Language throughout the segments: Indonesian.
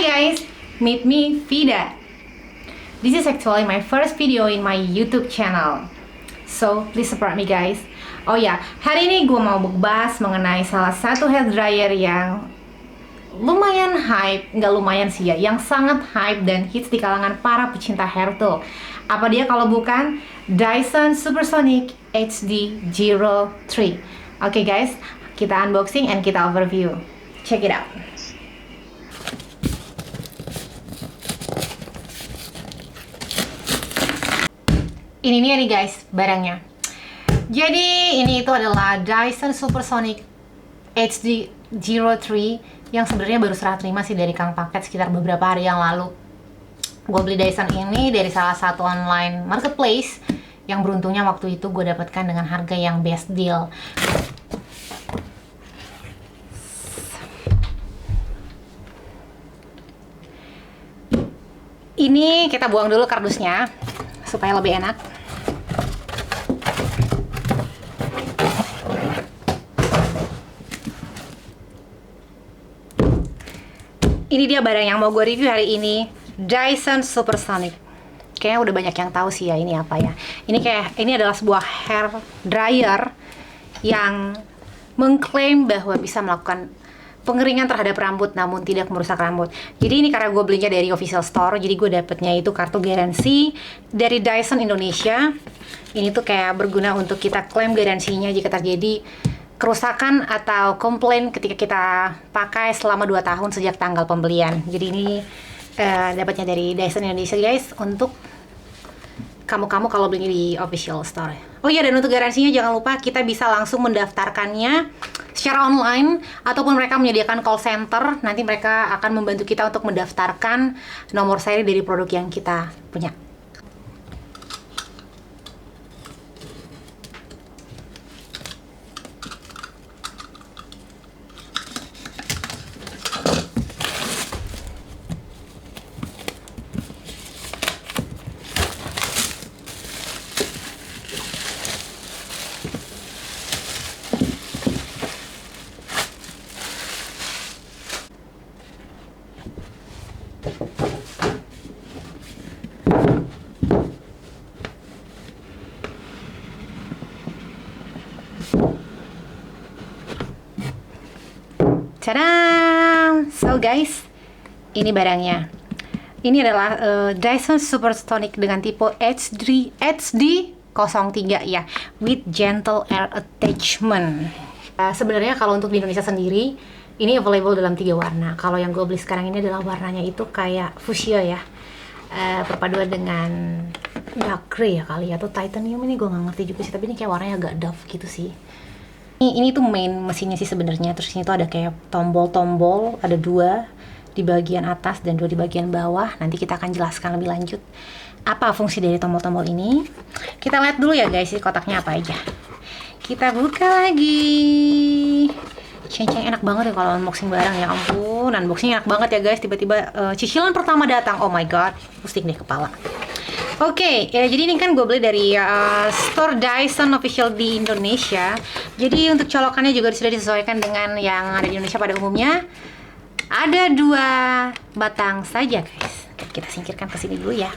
guys, meet me Vida. This is actually my first video in my YouTube channel, so please support me guys. Oh ya, hari ini gue mau bahas mengenai salah satu hair dryer yang lumayan hype, nggak lumayan sih ya, yang sangat hype dan hits di kalangan para pecinta hair tool. Apa dia kalau bukan Dyson Supersonic HD03. Oke guys, kita unboxing and kita overview. Check it out. Ini nih guys barangnya. Jadi ini itu adalah Dyson Supersonic HD03 yang sebenarnya baru serah terima sih dari Kang Paket sekitar beberapa hari yang lalu. Gue beli Dyson ini dari salah satu online marketplace yang beruntungnya waktu itu gue dapatkan dengan harga yang best deal. Ini kita buang dulu kardusnya supaya lebih enak. Ini dia barang yang mau gue review hari ini, Dyson Supersonic. Kayaknya udah banyak yang tahu sih ya ini apa ya. Ini adalah sebuah hair dryer yang mengklaim bahwa bisa melakukan pengeringan terhadap rambut namun tidak merusak rambut. Jadi ini karena gue belinya dari official store, jadi gue dapetnya itu kartu garansi dari Dyson Indonesia. Ini tuh kayak berguna untuk kita klaim garansinya jika terjadi kerusakan atau komplain ketika kita pakai selama 2 tahun sejak tanggal pembelian. Jadi ini dapatnya dari Dyson Indonesia guys, untuk kamu kalau beli di official store. Oh iya, dan untuk garansinya jangan lupa kita bisa langsung mendaftarkannya secara online ataupun mereka menyediakan call center. Nanti mereka akan membantu kita untuk mendaftarkan nomor seri dari produk yang kita punya. Tadam! So guys, ini barangnya. Ini adalah Dyson Supersonic dengan tipe HD03 ya, with gentle air attachment. Sebenarnya kalau untuk di Indonesia sendiri, ini available dalam 3 warna. Kalau yang gue beli sekarang ini adalah warnanya itu kayak fuchsia ya, perpaduan dengan dark grey ya kali ya, atau titanium, ini gue nggak ngerti juga sih, tapi ini kayak warnanya agak dove gitu sih. Ini tuh main mesinnya sih sebenarnya. Terus ini tuh ada kayak tombol-tombol, ada 2 di bagian atas dan 2 di bagian bawah. Nanti kita akan jelaskan lebih lanjut apa fungsi dari tombol-tombol ini. Kita lihat dulu ya guys, kotaknya apa aja. Kita buka lagi. Ceng-ceng, enak banget ya kalau unboxing barang, ya ampun. Unboxing enak banget ya guys. Tiba-tiba cicilan pertama datang. Oh my god, pusing deh kepala. Oke, ya, jadi ini kan gue beli dari store Dyson official di Indonesia. Jadi untuk colokannya juga sudah disesuaikan dengan yang ada di Indonesia pada umumnya. Ada 2 batang saja guys. Kita singkirkan ke sini dulu ya.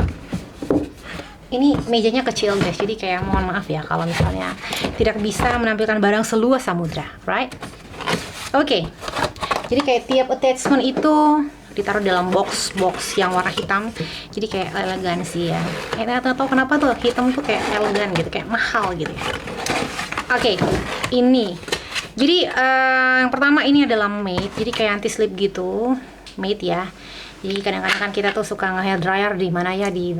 Ini mejanya kecil guys, jadi kayak mohon maaf ya kalau misalnya tidak bisa menampilkan barang seluas samudra, right? Oke, jadi kayak tiap attachment itu ditaruh dalam box yang warna hitam, jadi kayak elegan sih ya. Nggak tahu kenapa tuh hitam tuh kayak elegan gitu, kayak mahal gitu ya. Oke, ini jadi yang pertama ini adalah mate, jadi kayak anti slip gitu, mate ya. Jadi kadang-kadang kan kita tuh suka nge-hair dryer di mana ya, di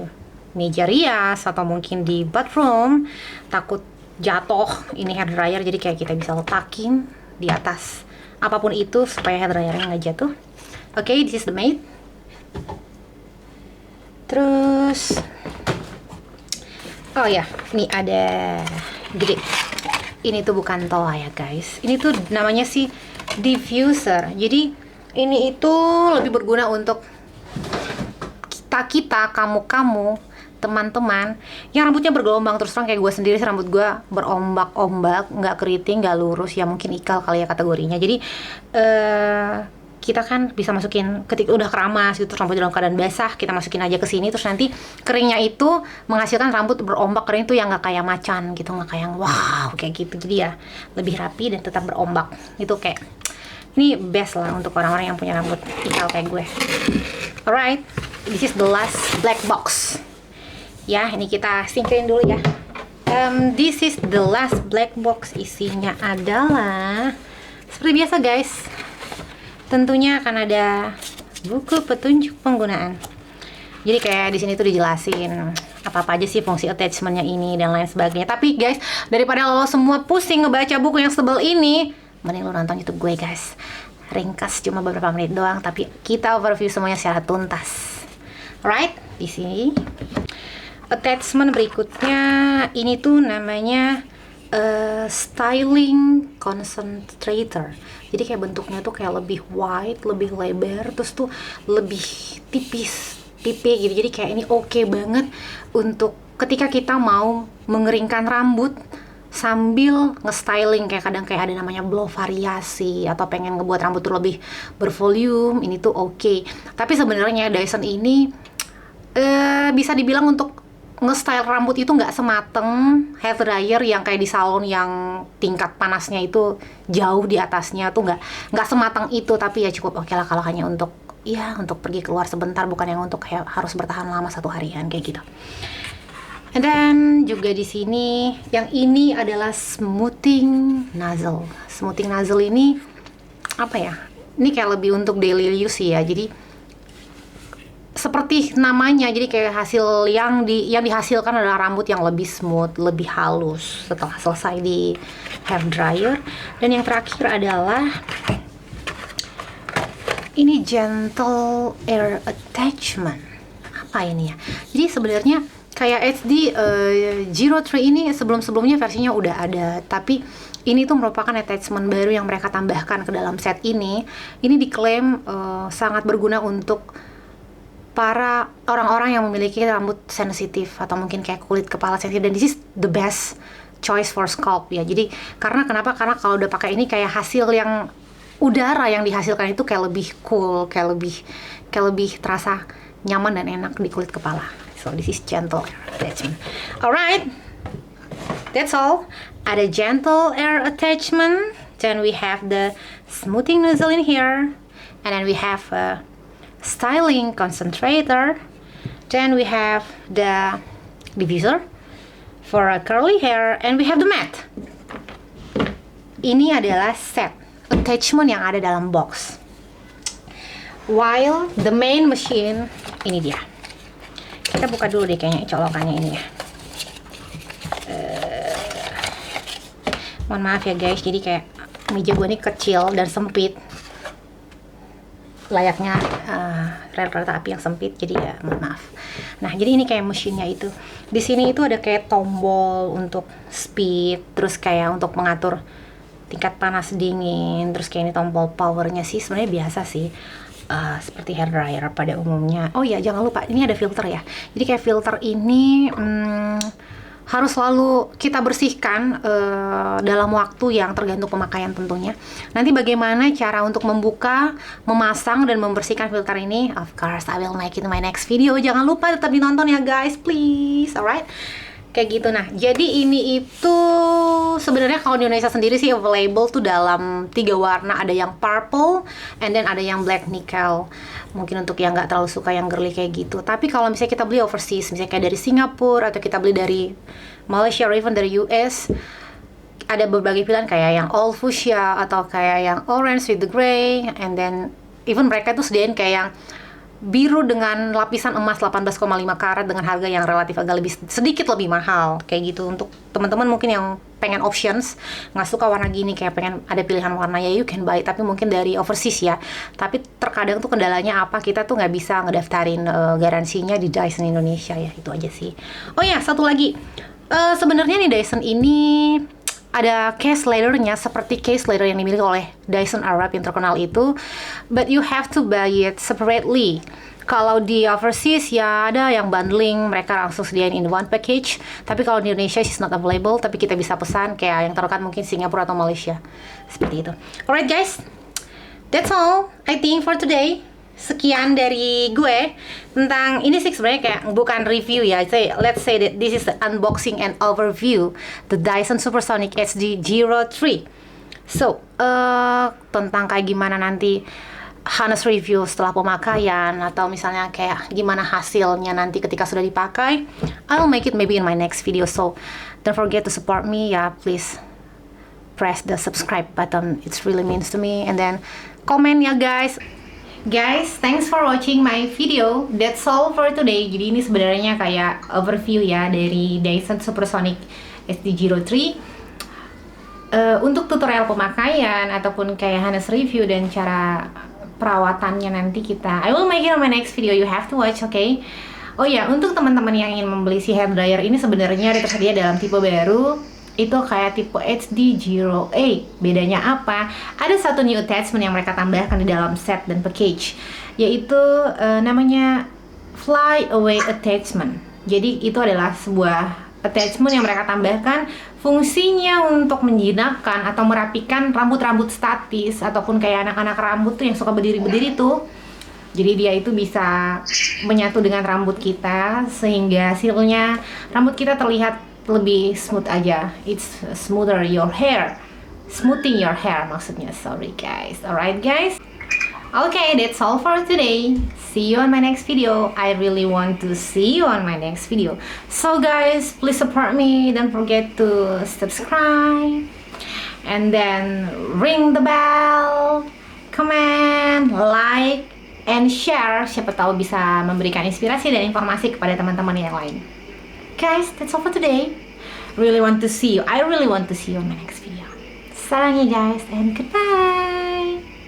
meja rias atau mungkin di bathroom, takut jatuh ini hair dryer, jadi kayak kita bisa letakin di atas apapun itu supaya hair dryernya nggak jatuh. Oke, this is the mate. Terus, oh ya, ini ada gede. Ini tuh bukan toa ya guys. Ini tuh namanya sih diffuser. Jadi ini itu lebih berguna untuk kita, kamu, teman-teman yang rambutnya bergelombang. Terus terang kayak gue sendiri sih, rambut gue berombak-ombak, nggak keriting, nggak lurus ya, mungkin ikal kali ya kategorinya. Jadi kita kan bisa masukin ketika udah keramas gitu, rambut dalam keadaan basah, kita masukin aja ke sini, terus nanti keringnya itu menghasilkan rambut berombak kering tuh yang nggak kayak macan gitu, nggak kayak wow kayak gitu. Jadi ya lebih rapi dan tetap berombak. Itu kayak ini best lah untuk orang-orang yang punya rambut ikal kayak gue. Alright, this is the last black box. Ya, ini kita singkirin dulu ya. This is the last black box. Isinya adalah seperti biasa guys. Tentunya akan ada buku petunjuk penggunaan. Jadi kayak di sini tuh dijelasin apa-apa aja sih fungsi attachmentnya ini dan lain sebagainya. Tapi guys, daripada lo semua pusing ngebaca buku yang sebel ini, mending lo nonton YouTube gue guys. Ringkas cuma beberapa menit doang, tapi kita overview semuanya secara tuntas. Alright, di sini attachment berikutnya ini tuh namanya styling concentrator. Jadi kayak bentuknya tuh kayak lebih wide, lebih lebar, terus tuh lebih tipis pipi gitu. Jadi kayak ini oke banget untuk ketika kita mau mengeringkan rambut sambil nge-styling, kayak kadang kayak ada namanya blow variasi atau pengen ngebuat rambut tuh lebih bervolume, ini tuh oke. Tapi sebenarnya Dyson ini bisa dibilang untuk nge-style rambut itu nggak semateng hair dryer yang kayak di salon yang tingkat panasnya itu jauh di atasnya, tuh nggak semateng itu. Tapi ya cukup oke lah kalau hanya untuk untuk pergi keluar sebentar, bukan yang untuk kayak harus bertahan lama 1 harian kayak gitu. And then juga di sini yang ini adalah smoothing nozzle. Smoothing nozzle ini apa ya? Ini kayak lebih untuk daily use ya. Jadi seperti namanya, jadi kayak hasil yang dihasilkan adalah rambut yang lebih smooth, lebih halus setelah selesai di hair dryer. Dan yang terakhir adalah ini gentle air attachment. Apa ini ya? Jadi sebenarnya kayak HD Zero 3 ini sebelum-sebelumnya versinya udah ada, tapi ini tuh merupakan attachment baru yang mereka tambahkan ke dalam set ini. Ini diklaim sangat berguna untuk para orang-orang yang memiliki rambut sensitif atau mungkin kayak kulit kepala sensitif, dan this is the best choice for scalp ya. Jadi karena kalau udah pakai ini kayak hasil yang udara yang dihasilkan itu kayak lebih cool, kayak lebih terasa nyaman dan enak di kulit kepala. So this is gentle air attachment. Alright, that's all. Ada gentle air attachment, then we have the smoothing nozzle in here, and then we have styling concentrator, then we have the diffuser for a curly hair, and we have the mat. Ini adalah set attachment yang ada dalam box. While the main machine, ini dia. Kita buka dulu deh kayaknya colokannya ini ya. Mohon maaf ya guys, jadi kayak meja gue ini kecil dan sempit, layaknya rel kereta api yang sempit, jadi ya mohon maaf. Nah, jadi ini kayak mesinnya itu. Di sini itu ada kayak tombol untuk speed, terus kayak untuk mengatur tingkat panas dingin, terus kayak ini tombol powernya sih sebenarnya biasa sih. Seperti hair dryer pada umumnya. Oh ya, jangan lupa ini ada filter ya. Jadi kayak filter ini harus selalu kita bersihkan dalam waktu yang tergantung pemakaian tentunya. Nanti bagaimana cara untuk membuka, memasang, dan membersihkan filter ini, of course I will make it in my next video. Jangan lupa tetap ditonton ya guys, please. Alright, kayak gitu. Nah, jadi ini itu sebenarnya kalau di Indonesia sendiri sih available tuh dalam 3 warna. Ada yang purple, and then ada yang black nickel. Mungkin untuk yang nggak terlalu suka yang girly kayak gitu. Tapi kalau misalnya kita beli overseas, misalnya kayak dari Singapura, atau kita beli dari Malaysia, or even dari US, ada berbagai pilihan kayak yang all fuchsia, atau kayak yang orange with the gray, and then even mereka tuh sediain kayak yang biru dengan lapisan emas 18,5 karat dengan harga yang relatif agak sedikit lebih mahal kayak gitu. Untuk teman-teman mungkin yang pengen options, nggak suka warna gini, kayak pengen ada pilihan warna, ya you can buy, tapi mungkin dari overseas ya. Tapi terkadang tuh kendalanya apa, kita tuh nggak bisa ngedaftarin garansinya di Dyson Indonesia ya, itu aja sih. Oh ya, satu lagi, sebenarnya nih Dyson ini ada case ladder-nya seperti case ladder yang dimiliki oleh Dyson Airwrap yang terkenal itu, but you have to buy it separately. Kalau di overseas ya ada yang bundling, mereka langsung sediain in one package. Tapi kalau di Indonesia is not available, tapi kita bisa pesan kayak yang terdekat mungkin Singapura atau Malaysia. Seperti itu. Alright guys, that's all. I think for today sekian dari gue tentang ini sih. Sebenarnya kayak bukan review ya. Let's say that this is the unboxing and overview the Dyson Supersonic HD03. So tentang kayak gimana nanti Hannes review setelah pemakaian, atau misalnya kayak gimana hasilnya nanti ketika sudah dipakai, I'll make it maybe in my next video. So don't forget to support me ya, please press the subscribe button, it really means to me, and then comment ya guys. Guys, thanks for watching my video. That's all for today. Jadi ini sebenarnya kayak overview ya dari Dyson Supersonic HD03. Untuk tutorial pemakaian ataupun kayak Hannes review dan cara perawatannya nanti I will make it on my next video. You have to watch, okay? Oh ya, untuk teman-teman yang ingin membeli si hair dryer ini sebenarnya tersedia dalam tipe baru. Itu kayak tipe HD0A. Bedanya apa? Ada satu new attachment yang mereka tambahkan di dalam set dan package, yaitu namanya Fly Away Attachment. Jadi itu adalah sebuah attachment yang mereka tambahkan, fungsinya untuk menjinakkan atau merapikan rambut-rambut statis ataupun kayak anak-anak rambut tuh yang suka berdiri-berdiri tuh. Jadi dia itu bisa menyatu dengan rambut kita sehingga hasilnya rambut kita terlihat lebih smooth aja. It's smoother your hair, smoothing your hair maksudnya. Sorry guys. Alright guys. Okay, that's all for today. See you on my next video. I really want to see you on my next video. So guys, please support me. Don't forget to subscribe and then ring the bell, comment, like, and share. Siapa tahu bisa memberikan inspirasi dan informasi kepada teman-teman yang lain. Guys, that's all for today. Really want to see you. I really want to see you on my next video. Sarang ya guys, and goodbye.